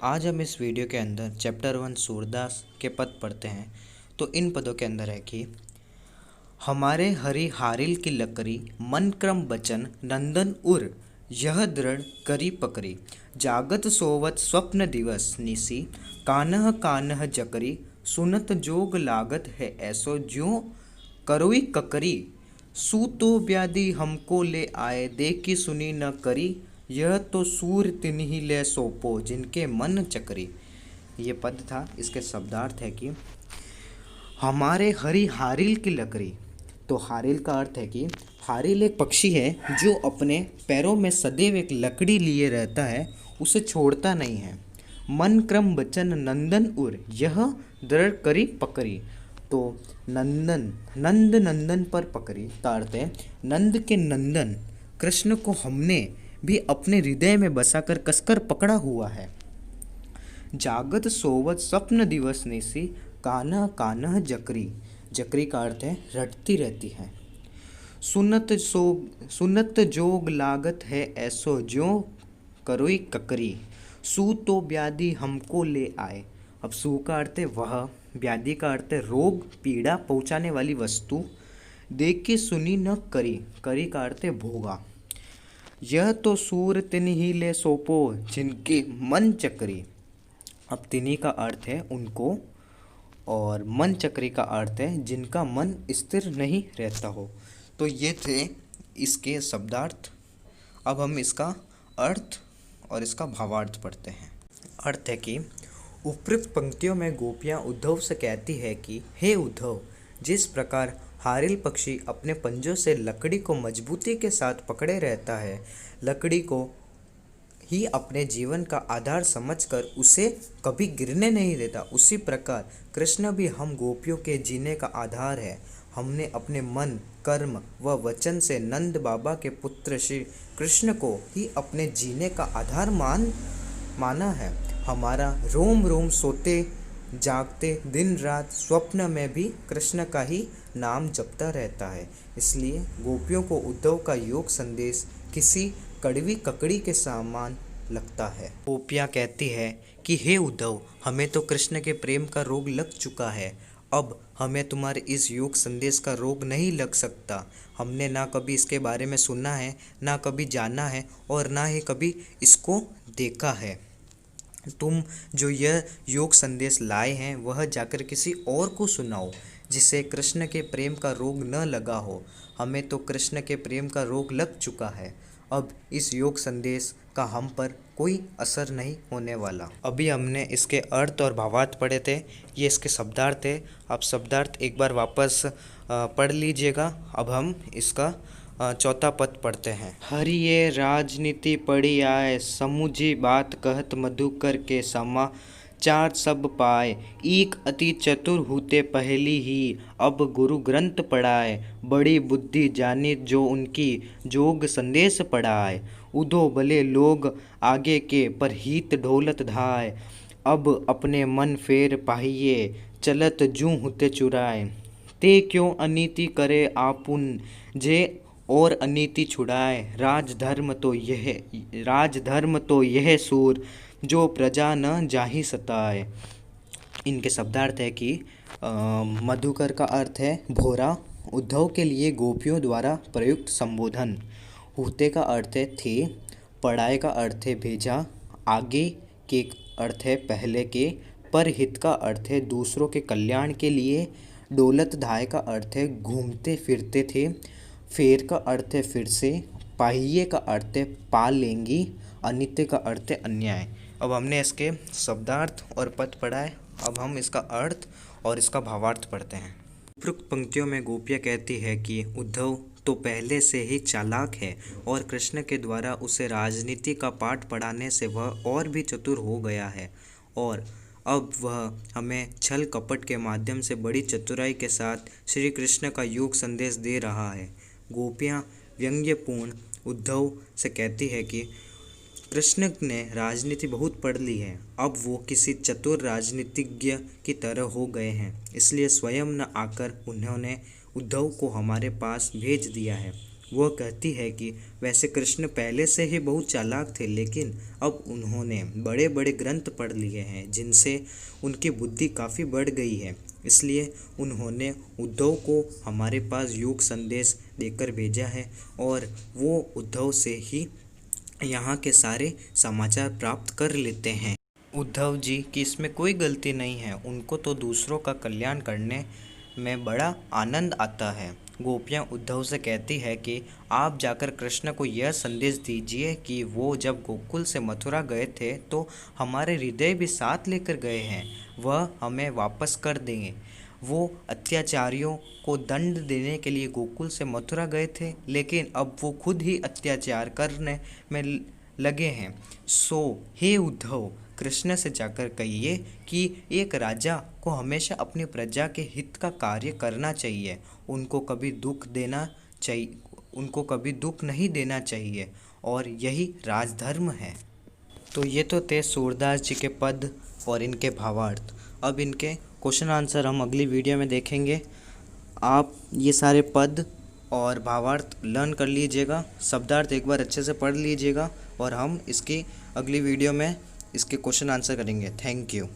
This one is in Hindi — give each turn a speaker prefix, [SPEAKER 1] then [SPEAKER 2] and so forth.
[SPEAKER 1] आज हम इस वीडियो के अंदर चैप्टर 1 सूरदास के पद पढ़ते हैं। तो इन पदों के अंदर है कि हमारे हरि हारिल की लकड़ी मन क्रम बचन नंदन उर यह दृढ़ करी पकड़ी जागत सोवत स्वप्न दिवस निसी कानह कानह जकरी सुनत जोग लागत है ऐसो ज्यों करोई ककरी सूतो व्याधि हमको ले आए देखी सुनी न करी यह तो सूर तिन्ही ले सोपो जिनके मन चकरी। ये पद था। इसके शब्दार्थ है कि हमारे हरि हारिल की लकड़ी। तो हारिल का अर्थ है कि हारिल एक पक्षी है जो अपने पैरों में सदैव एक लकड़ी लिए रहता है, उसे छोड़ता नहीं है। मन क्रम बचन नंदन उर यह दृढ़ करी पकड़ी। तो नंदन नंद नंदन पर पकड़ी का अर्थ है नंद के नंदन कृष्ण को हमने भी अपने हृदय में बसाकर कसकर पकड़ा हुआ है। जागत सोवत स्वप्न दिवस निसी कान्ह कान्ह जकरी। जकरी का अर्थ है रटती रहती है। सुनत जोग लागत है ऐसो ज्यों करोई ककरी सू तो व्याधि हमको ले आए। अब सू का अर्थ है वह, व्याधि का अर्थ है रोग पीड़ा पहुंचाने वाली वस्तु, देख के सुनी न करी, करी का अर्थ है भोगा। यह तो सूर तिन्ही ले सोपो जिनके मन चक्री। अब तिन्ही का अर्थ है उनको और मन चक्री का अर्थ है जिनका मन स्थिर नहीं रहता हो। तो ये थे इसके शब्दार्थ। अब हम इसका अर्थ और इसका भावार्थ पढ़ते हैं। अर्थ है कि उपरोक्त पंक्तियों में गोपियाँ उद्धव से कहती है कि हे उद्धव, जिस प्रकार हारिल पक्षी अपने पंजों से लकड़ी को मजबूती के साथ पकड़े रहता है, लकड़ी को ही अपने जीवन का आधार समझकर उसे कभी गिरने नहीं देता, उसी प्रकार कृष्ण भी हम गोपियों के जीने का आधार है। हमने अपने मन, कर्म व वचन से नंद बाबा के पुत्र श्री कृष्ण को ही अपने जीने का आधार माना है। हमारा रोम रोम सोते जागते दिन रात स्वप्न में भी कृष्ण का ही नाम जपता रहता है। इसलिए गोपियों को उद्धव का योग संदेश किसी कड़वी ककड़ी के समान लगता है। गोपियाँ कहती है कि हे उद्धव, हमें तो कृष्ण के प्रेम का रोग लग चुका है, अब हमें तुम्हारे इस योग संदेश का रोग नहीं लग सकता। हमने ना कभी इसके बारे में सुना है, ना कभी जाना है और ना ही कभी इसको देखा है। तुम जो यह योग संदेश लाए हैं वह जाकर किसी और को सुनाओ जिसे कृष्ण के प्रेम का रोग न लगा हो। हमें तो कृष्ण के प्रेम का रोग लग चुका है, अब इस योग संदेश का हम पर कोई असर नहीं होने वाला। अभी हमने इसके अर्थ और भावार्थ पढ़े थे, ये इसके शब्दार्थ थे। आप शब्दार्थ एक बार वापस पढ़ लीजिएगा। अब हम इसका चौथा पद पढ़ते हैं। हरि ये राजनीति पढ़ी आए समूझी बात कहत मधुकर के समा चार सब पाए एक अति चतुर होते पहली ही अब गुरु ग्रंथ पढ़ाए बड़ी बुद्धि जानी जो उनकी जोग संदेश पढ़ाए उधो भले लोग आगे के पर हित ढोलत धाय अब अपने मन फेर पाहिए चलत जूं होते चुराए ते क्यों अनीति करे आपुन जे और अनीति छुड़ाए राजधर्म तो यह सूर जो प्रजा न जाहि सताए। इनके शब्दार्थ है कि मधुकर का अर्थ है भोरा, उद्धव के लिए गोपियों द्वारा प्रयुक्त संबोधन, होते का अर्थ है थे, पढ़ाए का अर्थ है भेजा, आगे के अर्थ है पहले के, पर हित का अर्थ है दूसरों के कल्याण के लिए, डोलत धाय का अर्थ है घूमते फिरते थे, फेर का अर्थ है फिर से, पाहिए का अर्थ है पा लेंगी, अनित्य का अर्थ है अन्याय। अब हमने इसके शब्दार्थ और पद पढ़ा है। अब हम इसका अर्थ और इसका भावार्थ पढ़ते हैं। उपरोक्त पंक्तियों में गोपियाँ कहती है कि उद्धव तो पहले से ही चालाक है और कृष्ण के द्वारा उसे राजनीति का पाठ पढ़ाने से वह और भी चतुर हो गया है और अब वह हमें छल कपट के माध्यम से बड़ी चतुराई के साथ श्री कृष्ण का योग संदेश दे रहा है। गोपियाँ व्यंग्यपूर्ण उद्धव से कहती है कि कृष्ण ने राजनीति बहुत पढ़ ली है, अब वो किसी चतुर राजनीतिज्ञ की तरह हो गए हैं, इसलिए स्वयं न आकर उन्होंने उद्धव को हमारे पास भेज दिया है। वह कहती है कि वैसे कृष्ण पहले से ही बहुत चालाक थे, लेकिन अब उन्होंने बड़े बड़े ग्रंथ पढ़ लिए हैं जिनसे उनकी बुद्धि काफ़ी बढ़ गई है। इसलिए उन्होंने उद्धव को हमारे पास योग संदेश देकर भेजा है और वो उद्धव से ही यहाँ के सारे समाचार प्राप्त कर लेते हैं। उद्धव जी की इसमें कोई गलती नहीं है, उनको तो दूसरों का कल्याण करने में बड़ा आनंद आता है। गोपियाँ उद्धव से कहती है कि आप जाकर कृष्ण को यह संदेश दीजिए कि वो जब गोकुल से मथुरा गए थे तो हमारे हृदय भी साथ लेकर गए हैं, वह हमें वापस कर देंगे। वो अत्याचारियों को दंड देने के लिए गोकुल से मथुरा गए थे, लेकिन अब वो खुद ही अत्याचार करने में लगे हैं। सो हे उद्धव, कृष्ण से जाकर कहिए कि एक राजा को हमेशा अपनी प्रजा के हित का कार्य करना चाहिए, उनको कभी दुख नहीं देना चाहिए, और यही राजधर्म है। तो ये तो थे सूरदास जी के पद और इनके भावार्थ। अब इनके क्वेश्चन आंसर हम अगली वीडियो में देखेंगे। आप ये सारे पद और भावार्थ लर्न कर लीजिएगा, शब्दार्थ एक बार अच्छे से पढ़ लीजिएगा, और हम इसकी अगली वीडियो में इसके क्वेश्चन आंसर करेंगे। Thank you.